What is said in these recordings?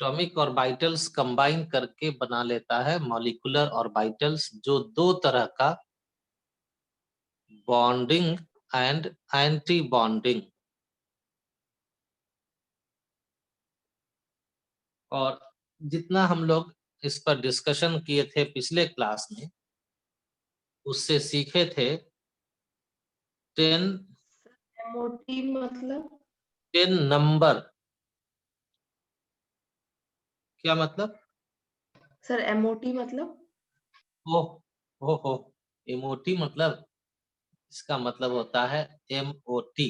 Atomic orbitals combine करके बना लेता है मॉलिक्यूलर ऑर्बिटल्स, जो दो तरह का बॉन्डिंग एंड एंटी बॉन्डिंग। और जितना हम लोग इस पर डिस्कशन किए थे पिछले क्लास में, उससे सीखे थे 10 मोटी मतलब 10 नंबर। क्या मतलब? सर? एमओटी मतलब? ओह हो, इमोटी मतलब, इसका मतलब होता है एमओटी।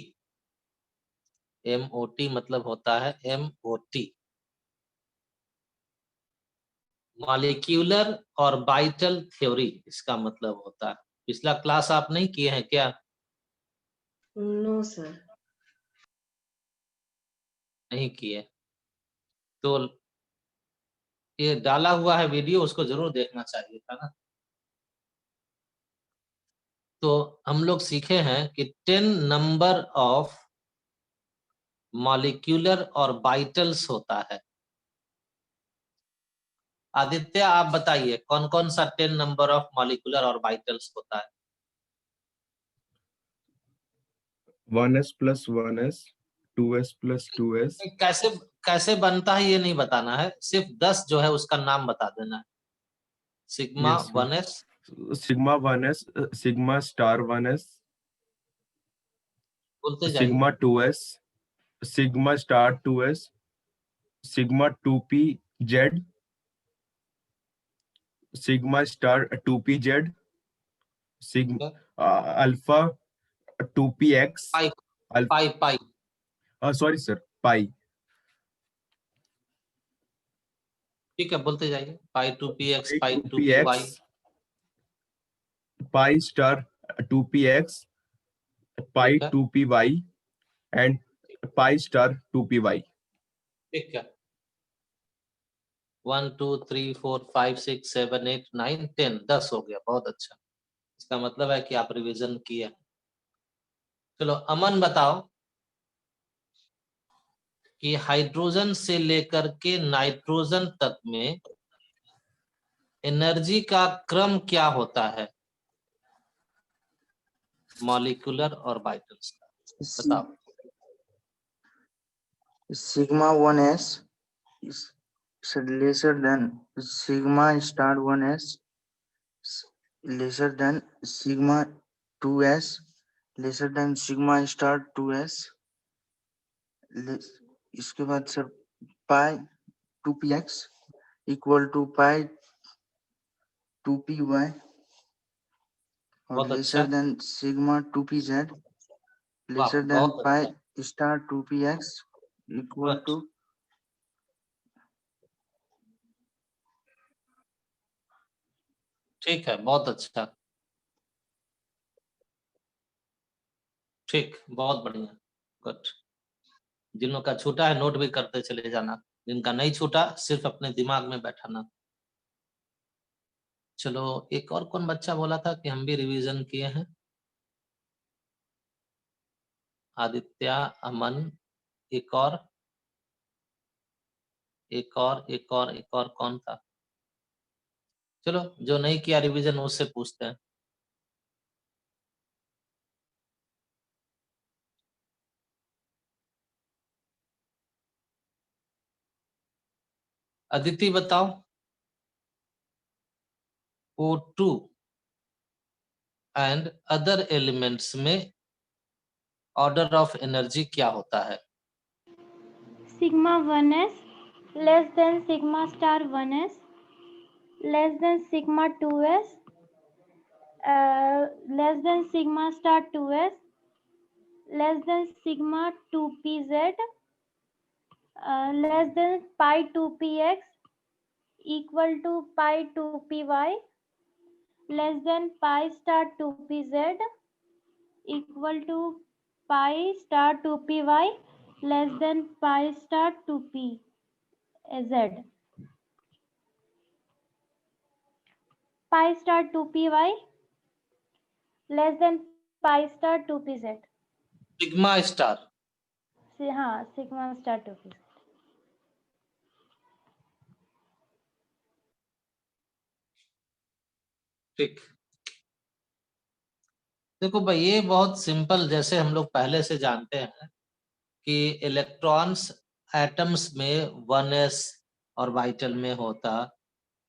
एमओटी मतलब होता है एमओटी, मॉलिक्यूलर ऑर्बिटल थ्योरी, इसका मतलब होता है। पिछला क्लास आप नहीं किए हैं क्या? No sir. नहीं किए तो ये डाला हुआ है वीडियो, उसको जरूर देखना चाहिए था ना। तो हम लोग सीखे हैं कि 10 नंबर ऑफ मॉलिक्यूलर ऑर्बिटल्स होता है। आदित्य आप बताइए कौन कौन सा 10 नंबर ऑफ मॉलिक्यूलर ऑर्बिटल्स होता है? 1s plus 1s, 2s plus 2s, कैसे कैसे बनता है ये नहीं बताना है, सिर्फ 10 जो है उसका नाम बता देना है। Sigma yes, sir. 1s, Sigma 1s, sigma star 1s, बोलते जाइए। sigma 2s, sigma star 2s, sigma 2pz, sigma star 2pz, sigma alpha 2px, पाई alpha, पाई पाई sorry sir, pi, ठीक है, बोलते जाइए। पाई 2px, pi पाई 2py। 2px, pi star 2px, pi ठीक है, 2py, and pi star 2py. ठीक है। 1 2 3 4 5 6 7 8 9 10, 10 हो गया, बहुत अच्छा। इसका मतलब है कि आप रिवीजन किए हैं। चलो अमन बताओ कि हाइड्रोजन से लेकर के नाइट्रोजन तक में एनर्जी का क्रम क्या होता है मॉलिक्यूलर ऑर्बिटल्स का? बताओ। Sigma 1s is lesser than sigma star 1s, lesser than sigma 2s, lesser than sigma star 2s. इसके बाद sir pi 2px equal to pi 2py और बहुत लेसर अच्छा, देन सिग्मा 2pz वाह लेसर देन बहुत पाई अच्छा, star 2px equal good, to ठीक है, बहुत अच्छा, ठीक, बहुत बढ़िया, गुड। जिनों का छूटा है नोट भी करते चले जाना, जिनका नहीं छूटा सिर्फ अपने दिमाग में बैठाना। चलो एक और कौन बच्चा बोला था कि हम भी रिवीजन किए हैं? आदित्य, अमन, एक और, एक और, एक और, एक और कौन था? चलो जो नहीं किया रिवीजन उससे पूछते हैं। अदिति बताओ, O2 एंड अदर एलिमेंट्स में ऑर्डर ऑफ एनर्जी क्या होता है? sigma 1s less than sigma star 1s less than sigma 2s less than sigma star 2s less than sigma 2pz less than pi 2px equal to pi 2py less than pi star 2pz equal to pi star 2py less than pi star 2pz pi star 2py less than pi star 2pz sigma star. हाँ sigma star 2pz ठीक। देखो भाई, ये बहुत simple, जैसे हम लोग पहले से जानते हैं कि इलेक्ट्रॉन्स एटम्स में 1s ऑर्बिटल में होता,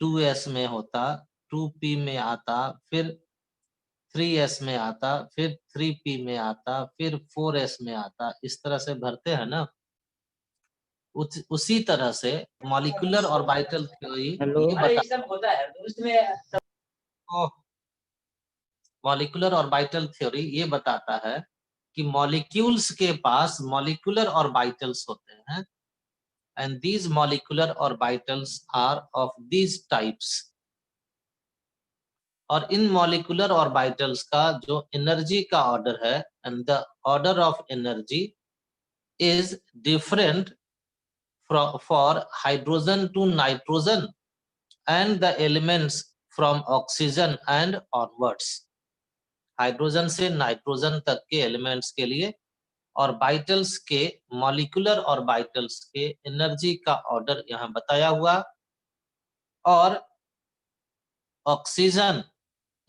2s में होता, 2p में आता, फिर 3s में आता, फिर 3p में आता, फिर 4s में आता, इस तरह से भरते हैं ना। उसी तरह से molecular orbital theory hello. Molecular orbital theory ये बताता है कि मॉलिक्यूल्स के पास मॉलिक्यूलर ऑर्बिटल्स होते हैं, and these molecular orbitals are of these types. और इन मॉलिक्यूलर ऑर्बिटल्स का जो एनर्जी का ऑर्डर है, and the order of energy is different for hydrogen to nitrogen and the elements from oxygen and onwards। Hydrogen से nitrogen तक के elements के लिए ऑर्बिटल्स के, मॉलिक्यूलर ऑर्बिटल्स के एनर्जी का ऑर्डर यहाँ बताया हुआ। और ऑक्सीजन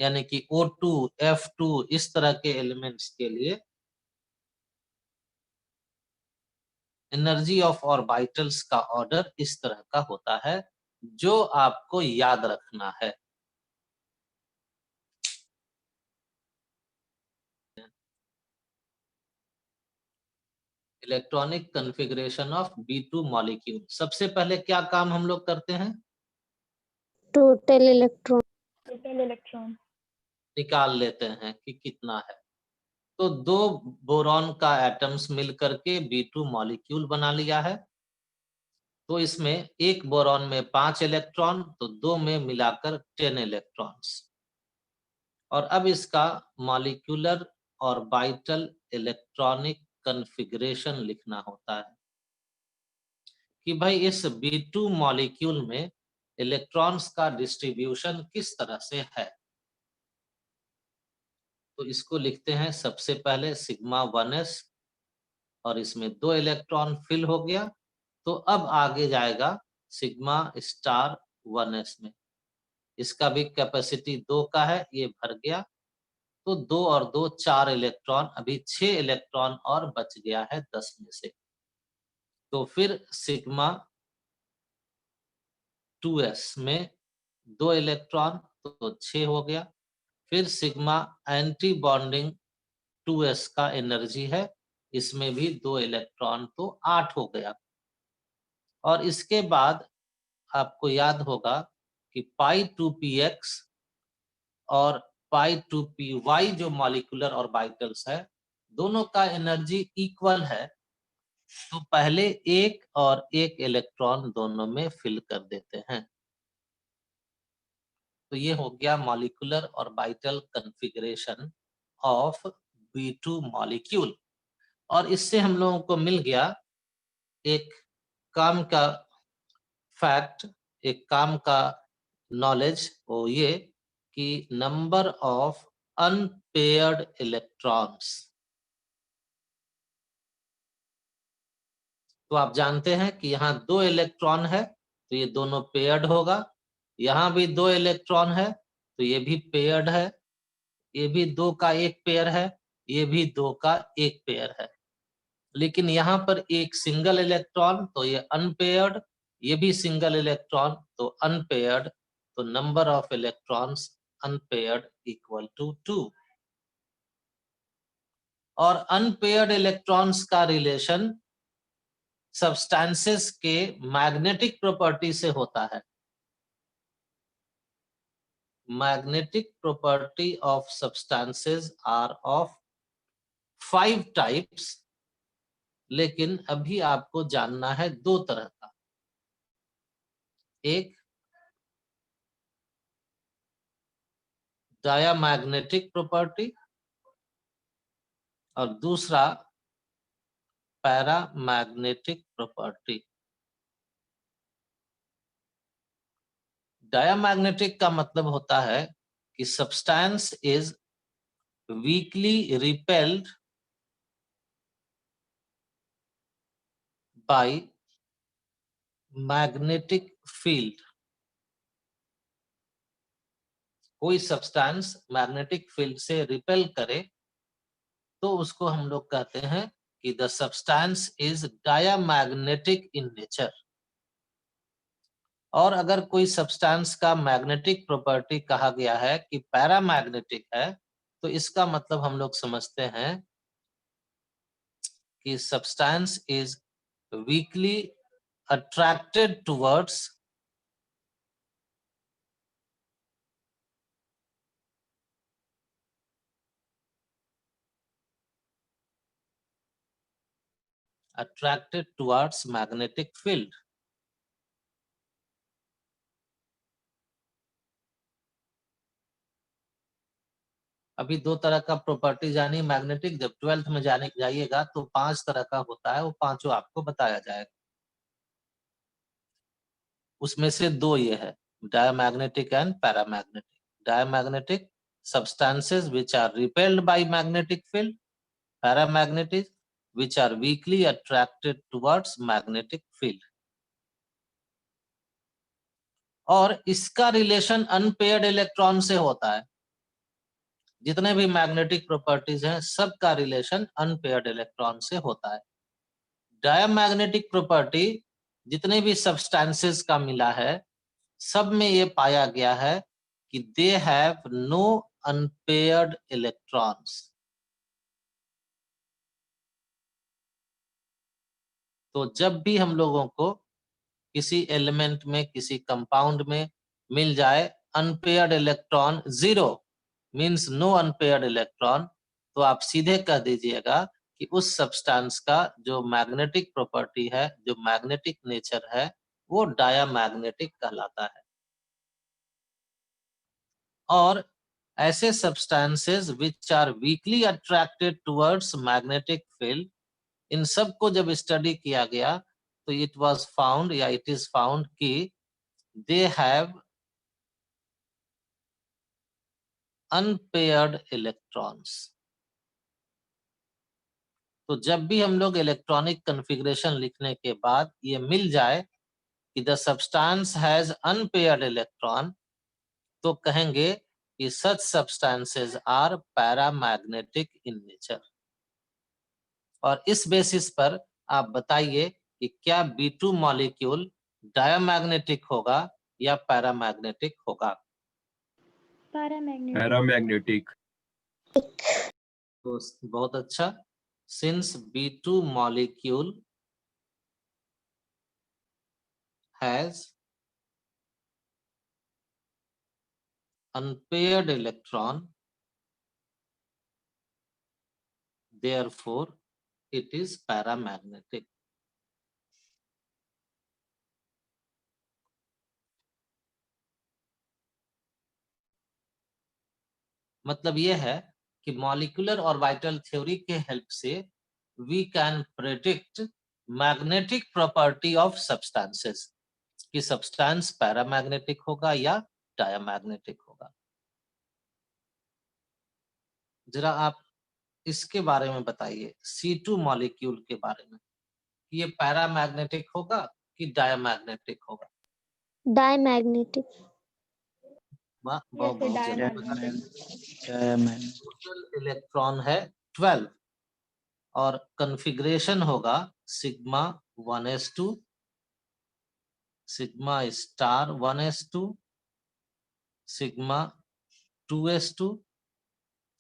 यानी कि O2, F2 इस तरह के एलिमेंट्स के लिए एनर्जी ऑफ ऑर्बिटल्स का ऑर्डर इस तरह का होता है, जो आपको याद रखना है। Electronic configuration of B2 molecule. सबसे पहले क्या काम हम लोग करते हैं? टोटल इलेक्ट्रॉन निकाल लेते हैं कि कितना है। तो 2 बोरॉन का एटम्स मिल करके B2 मॉलिक्यूल बना लिया है। तो इसमें एक बोरॉन में 5 इलेक्ट्रॉन, तो 2 में मिलाकर 10 इलेक्ट्रॉन्स। और अब इसका मॉलिक्यूलर ऑर्बिटल इलेक्ट्रॉनिक कॉन्फ़िगरेशन लिखना होता है कि भाई इस B2 मॉलिक्यूल में इलेक्ट्रॉन्स का डिस्ट्रीब्यूशन किस तरह से है। तो इसको लिखते हैं सबसे पहले सिग्मा 1s, और इसमें 2 इलेक्ट्रॉन फिल हो गया। तो अब आगे जाएगा सिग्मा स्टार 1s में, इसका भी कैपेसिटी 2 का है, ये भर गया। तो 2 और 2 4 इलेक्ट्रॉन, अभी 6 इलेक्ट्रॉन और बच गया है 10 में से। तो फिर सिग्मा 2s में 2 इलेक्ट्रॉन, तो 6 हो गया। फिर सिग्मा एंटी बॉन्डिंग 2s का एनर्जी है, इसमें भी 2 इलेक्ट्रॉन, तो 8 हो गया। और इसके बाद आपको याद होगा कि पाई 2px और पाई 2py जो मॉलिक्यूलर ऑर्बिटल्स है, दोनों का एनर्जी इक्वल है। तो पहले एक और एक इलेक्ट्रॉन दोनों में फिल कर देते हैं। तो ये हो गया molecular orbital configuration of B2 molecule. और इससे हम लोगों को मिल गया एक काम का फैक्ट, एक काम का नॉलेज, वो ये कि नंबर ऑफ अनपेयर्ड इलेक्ट्रॉन्स। तो आप जानते हैं कि यहाँ 2 इलेक्ट्रॉन है, तो ये दोनों पेयर्ड होगा। यहाँ भी 2 इलेक्ट्रॉन है, तो ये भी पेयर्ड है। ये भी 2 का एक पेयर है, ये भी 2 का एक पेयर है। लेकिन यहाँ पर एक सिंगल इलेक्ट्रॉन, तो ये अनपेयर्ड, ये भी सिंगल इलेक्ट्रॉन, तो अनपेयर्ड। तो number of electrons unpaired equal to 2। और अनपेयर्ड इलेक्ट्रॉन्स का रिलेशन सब्सटेंसेस के मैग्नेटिक प्रॉपर्टी से होता है। Magnetic property of substances are of 5 types, लेकिन अभी आपको जानना है 2 तरह का। एक डायामैग्नेटिक प्रॉपर्टी और दूसरा पैरामैग्नेटिक प्रॉपर्टी। डायामैग्नेटिक का मतलब होता है कि substance is weekly repelled by magnetic field. कोई सब्सटेंस मैग्नेटिक फील्ड से रिपेल करे तो उसको हम लोग कहते हैं कि the substance is diamagnetic in nature. और अगर कोई सब्सटेंस का मैग्नेटिक प्रॉपर्टी कहा गया है कि पैरामैग्नेटिक है, तो इसका मतलब हम लोग समझते हैं कि substance is weekly attracted towards magnetic field। अभी दो तरह का प्रॉपर्टी जानी मैग्नेटिक, जब 12th में जाने जाइएगा तो 5 तरह का होता है, वो पांचों आपको बताया जाएगा। उसमें से 2 ये है, diamagnetic and paramagnetic. Diamagnetic substances which are repelled by magnetic field, paramagnetic which are weakly attracted towards magnetic field। और इसका रिलेशन अनपेयर्ड इलेक्ट्रॉन से होता है। जितने भी मैग्नेटिक प्रॉपर्टीज हैं सबका रिलेशन अनपेयर्ड इलेक्ट्रॉन से होता है। डायमैग्नेटिक प्रॉपर्टी जितने भी सब्सटेंसेस का मिला है सब में ये पाया गया है कि they have no unpaired electrons. तो जब भी हम लोगों को किसी एलिमेंट में, किसी कंपाउंड में मिल जाए unpaired electron 0 means no unpaired electron, तो आप सीधे कह दीजिएगा कि उस सब्सटेंस का जो मैग्नेटिक प्रॉपर्टी है, जो मैग्नेटिक नेचर है, वो डायामैग्नेटिक कहलाता है। और ऐसे substances which are weakly attracted towards magnetic field, इन सब को जब स्टडी किया गया तो इट वाज फाउंड या इट इज फाउंड कि दे हैव अनपेयर्ड इलेक्ट्रॉन्स। तो जब भी हम लोग इलेक्ट्रॉनिक कॉन्फ़िगरेशन लिखने के बाद ये मिल जाए कि the substance has unpaired electron, तो कहेंगे कि such substances are paramagnetic in nature. और इस बेसिस पर आप बताइए कि क्या B2 मॉलिक्यूल डायमैग्नेटिक होगा या पैरामैग्नेटिक होगा? पैरामैग्नेटिक। तो बहुत अच्छा। Since B2 molecule has unpaired electron, therefore it is paramagnetic। मतलब यह है कि मॉलिक्यूलर ऑर्बिटल थ्योरी के हेल्प से we can predict magnetic property of substances, कि सब्सटेंस पैरामैग्नेटिक होगा या डायमैग्नेटिक होगा। जरा आप इसके बारे में बताइए, C2 मॉलिक्यूल के बारे में, ये पैरामैग्नेटिक होगा कि डायमैग्नेटिक होगा? डायमैग्नेटिक। इलेक्ट्रॉन है 12 और कॉन्फ़िगरेशन होगा sigma 1s2, sigma star 1s2, sigma 2s2,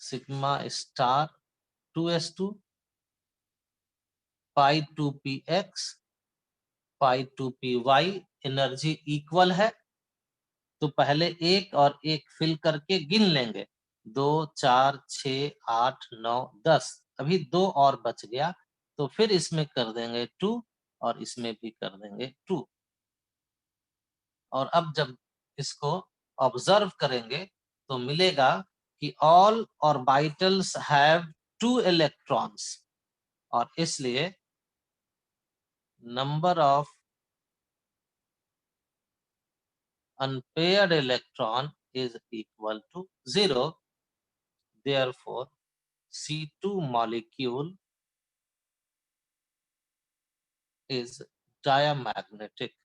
sigma star 2s2, पाई 2px, पाई 2py। एनर्जी इक्वल है तो पहले एक और एक फिल करके गिन लेंगे, 2 4 6 8 9 10। अभी 2 और बच गया तो फिर इसमें कर देंगे 2 और इसमें भी कर देंगे 2। और अब जब इसको ऑब्जर्व करेंगे तो मिलेगा कि ऑल ऑर्बिटल्स हैव 2 इलेक्ट्रॉन्स, और इसलिए number of unpaired electron is equal to 0, therefore C2 molecule is diamagnetic।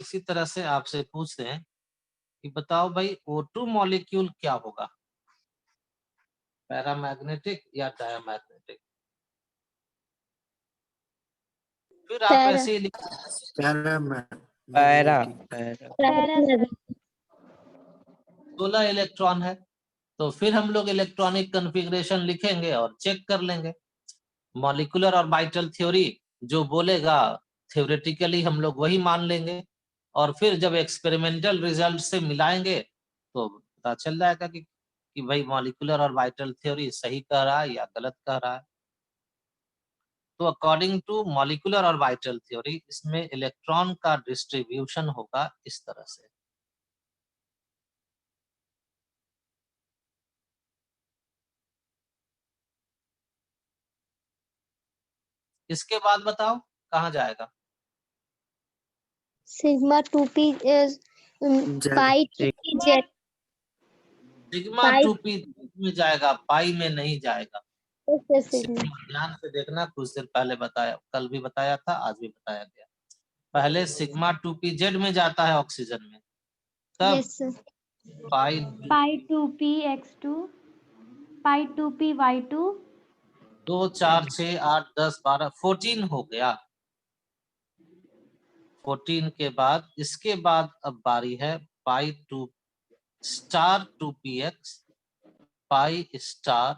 इसी तरह से आपसे पूछते हैं कि बताओ भाई O2 मॉलिक्यूल क्या होगा, पैरामैग्नेटिक या डायमैग्नेटिक? फिर आप पैरा। ऐसे ही लिख पैरा 16 इलेक्ट्रॉन है, तो फिर हम लोग इलेक्ट्रॉनिक कन्फिग्रेशन लिखेंगे और चेक कर लेंगे। मॉलिक्यूलर और बाइटल थ्योरी जो बोलेगा थ्योरेटिकली हम लोग वही मान लेंगे, और फिर जब एक्सपेरिमेंटल रिजल्ट से मिलाएंगे तो पता चल जाएगा कि भाई मॉलिक्यूलर और बाइटल थ्योरी सही कह रहा है या गलत कह रहा है। तो अकॉर्डिंग टू मॉलिक्यूलर और बाइटल थ्योरी इसमें इलेक्ट्रॉन का डिस्ट्रीब्यूशन होगा इस तरह से। इसके बाद बताओ कहाँ जाएगा? सिग्मा 2p पाई 2p Z. Sigma pi 2p में जाएगा, पाई में नहीं जाएगा। सिग्मा। सिग्मा ध्यान से देखना, कुछ देर पहले बताया, कल भी बताया था, आज भी बताया गया। पहले सिग्मा 2p जेड में जाता है ऑक्सीजन में, तब यस सर। पाई पाई 2p x2 पाई 2p y2 2 4 6 8 10 12 14 हो गया। 14 के बाद इसके बाद अब बारी है पाई 2 star 2px pi star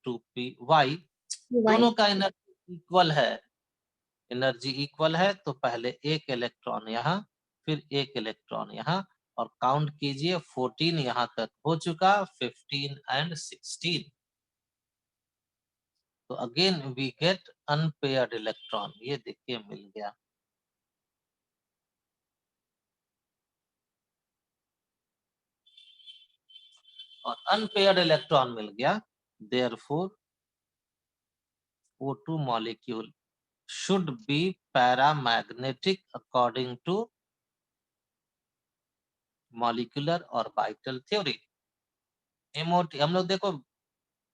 2py। दोनों का एनर्जी इक्वल है, एनर्जी इक्वल है, तो पहले एक इलेक्ट्रॉन यहाँ, फिर एक इलेक्ट्रॉन यहाँ, और काउंट कीजिए 14 यहाँ तक हो चुका, 15 एंड 16। तो again we get unpaired electron, ये देखिए मिल गया। और अनपेयर्ड इलेक्ट्रॉन मिल गया, therefore O2 molecule should be paramagnetic according to molecular और vital theory। MOT हम लोग देखो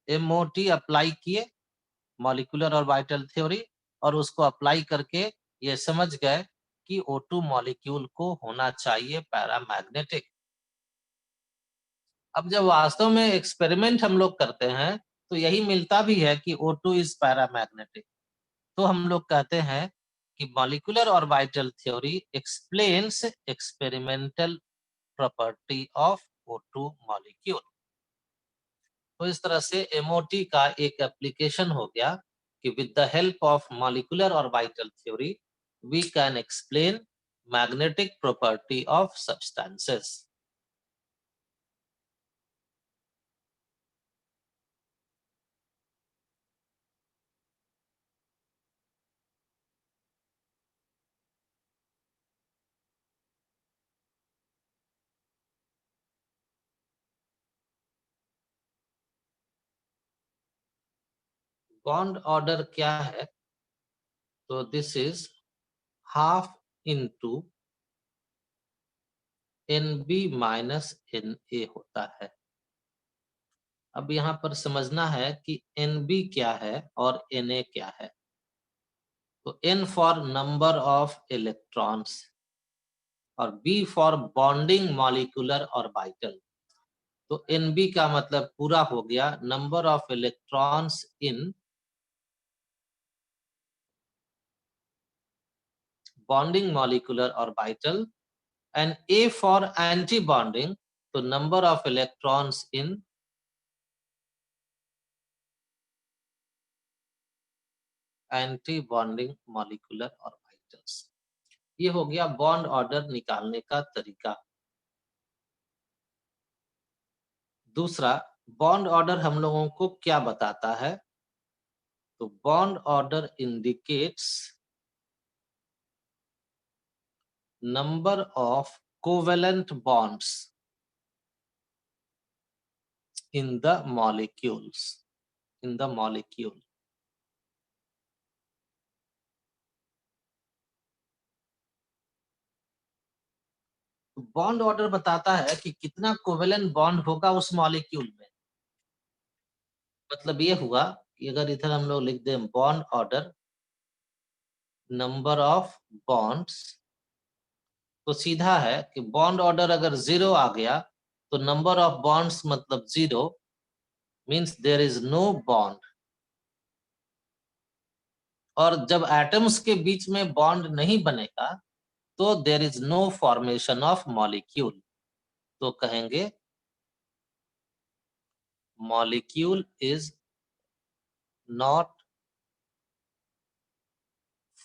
MOT अप्लाई किए मॉलिक्यूलर और वाइटल थ्योरी, और उसको अप्लाई करके ये समझ गए कि O2 मॉलिक्यूल को होना चाहिए पैरामैग्नेटिक। अब जब वास्तव में एक्सपेरिमेंट हम लोग करते हैं तो यही मिलता भी है कि O2 इज पैरामैग्नेटिक। तो हम लोग कहते हैं कि molecular orbital theory explains experimental property of O2 molecule. तो इस तरह से MOT का एक एप्लीकेशन हो गया कि with the help of molecular orbital theory we can explain magnetic property of substances. Bond order क्या है? तो this is half into NB minus NA होता है। अब यहाँ पर समझना है कि NB क्या है और NA क्या है। तो N for number of electrons और B for bonding molecular orbital. तो NB का मतलब पूरा हो गया number of electrons in bonding molecular orbital, and A for anti bonding, तो number of electrons in anti bonding molecular orbitals. ये हो गया बॉन्ड ऑर्डर निकालने का तरीका। दूसरा, बॉन्ड ऑर्डर हम लोगों को क्या बताता है? तो bond order indicates number of covalent bonds in the molecules, in the molecule। Bond order बताता है कि कितना कोवेलेंट बॉन्ड होगा उस मॉलिक्यूल में। मतलब ये हुआ कि अगर इधर हम लोग लिख दें bond order number of bonds, तो सीधा है कि बॉन्ड ऑर्डर अगर 0 आ गया तो नंबर ऑफ बॉन्ड्स मतलब 0, means there is no bond. और जब एटम्स के बीच में बॉन्ड नहीं बनेगा तो there is no formation of molecule. तो कहेंगे molecule is not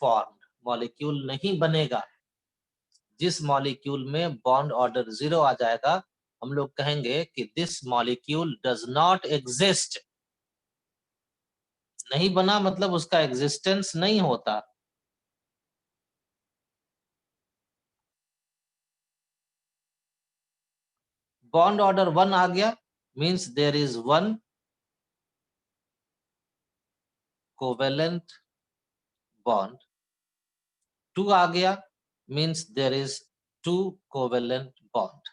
formed, molecule नहीं बनेगा। जिस मॉलिक्यूल में बॉन्ड ऑर्डर 0 आ जाएगा हम लोग कहेंगे कि this molecule does not exist. नहीं बना मतलब उसका एग्जिस्टेंस नहीं होता। बॉन्ड ऑर्डर 1 आ गया means there is 1 covalent bond. 2 आ गया means there is 2 covalent bond.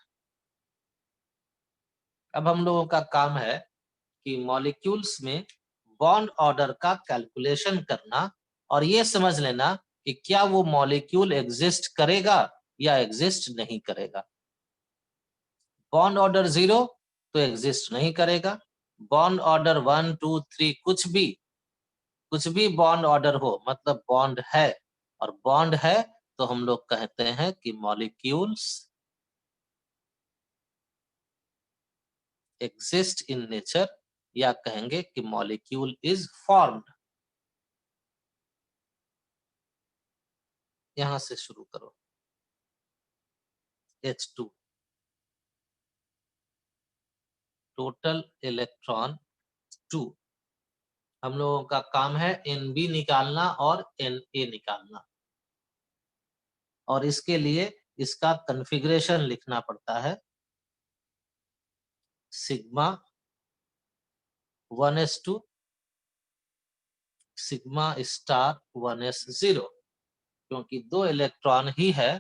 अब हम लोगों का काम है कि मॉलिक्यूल्स में बॉन्ड ऑर्डर का कैलकुलेशन करना और ये समझ लेना कि क्या वो मॉलिक्यूल एग्जिस्ट करेगा या एग्जिस्ट नहीं करेगा। बॉन्ड ऑर्डर 0 तो एग्जिस्ट नहीं करेगा। बॉन्ड ऑर्डर 1 2 3 कुछ भी बॉन्ड ऑर्डर हो मतलब बॉन्ड है, और बॉन्ड है तो हम लोग कहते हैं कि मॉलिक्यूल्स एग्जिस्ट इन नेचर, या कहेंगे कि मॉलिक्यूल इज फॉर्म्ड। यहां से शुरू करो। H2 total electron 2। हम लोगों का काम है Nb निकालना और Na निकालना, और इसके लिए इसका कॉन्फ़िगरेशन लिखना पड़ता है। Sigma 1s2 sigma star 1s0, क्योंकि 2 इलेक्ट्रॉन ही है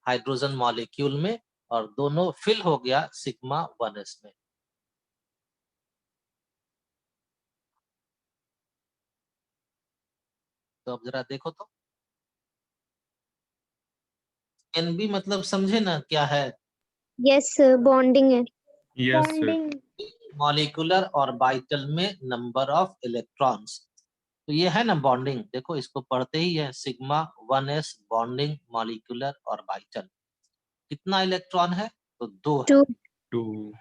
हाइड्रोजन मॉलिक्यूल में और दोनों फिल हो गया सिग्मा 1s में। तो अब जरा देखो तो Nb मतलब समझे ना क्या है? यस बॉन्डिंग है। Yes, sir. Bonding. Molecular orbital में नंबर ऑफ इलेक्ट्रॉन्स। तो ये है ना बॉन्डिंग, देखो इसको पढ़ते ही है sigma 1s bonding molecular orbital. कितना इलेक्ट्रॉन है? तो 2 है। 2 2.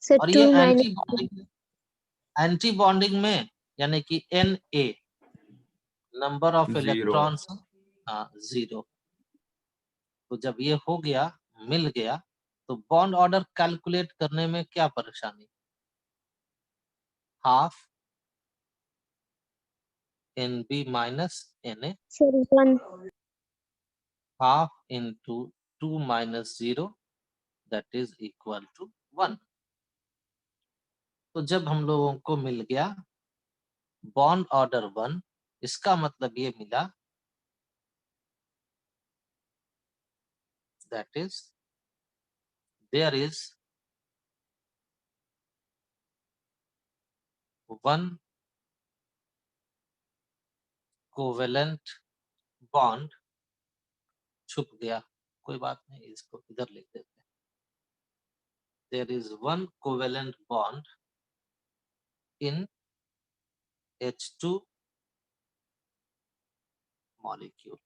सर और 2 ये माइनस एंटी बॉन्डिंग में यानी कि Na नंबर ऑफ 0. इलेक्ट्रॉन्स 0। तो जब ये हो गया मिल गया तो बॉन्ड ऑर्डर कैलकुलेट करने में क्या परेशानी? Half Nb minus Na sir 1 half into 2 minus 0 that is equal to 1। तो जब हम लोगों को मिल गया बॉन्ड ऑर्डर 1, इसका मतलब ये मिला that is there is 1 covalent bond। छुप गया, कोई बात नहीं, इसको इधर लिख देते हैं। There is 1 covalent bond in H2 molecule,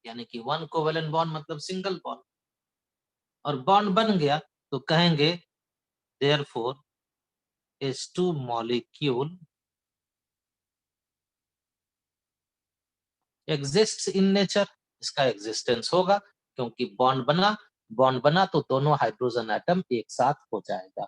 यानी कि 1 कोवेलेंट बॉन्ड मतलब सिंगल बॉन्ड, और बॉन्ड बन गया तो कहेंगे therefore H2 molecule exists in nature। इसका एग्जिस्टेंस होगा क्योंकि बॉन्ड बना तो दोनों हाइड्रोजन एटम एक साथ हो जाएगा।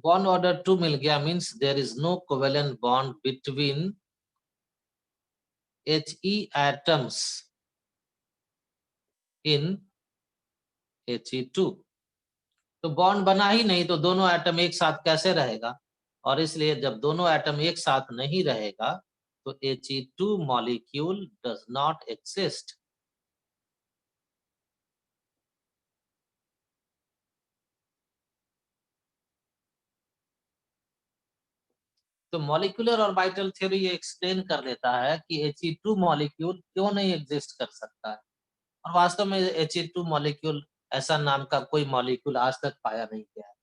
बॉन्ड ऑर्डर 2 मिल गया means there is no covalent bond between He atoms in He2। तो बॉन्ड बना ही नहीं तो दोनों एटम एक साथ कैसे रहेगा, और इसलिए जब दोनों एटम एक साथ नहीं रहेगा तो He2 molecule does not exist. तो मॉलिक्यूलर ऑर्बिटल थ्योरी ये एक्सप्लेन कर देता है कि He2 मॉलिक्यूल क्यों नहीं एग्जिस्ट कर सकता है, और वास्तव में He2 मॉलिक्यूल ऐसा नाम का कोई मॉलिक्यूल आज तक पाया नहीं गया है।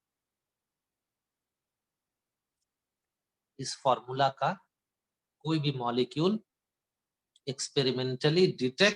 इस फॉर्मूला का कोई भी मॉलिक्यूल एक्सपेरिमेंटली डिटेक्ट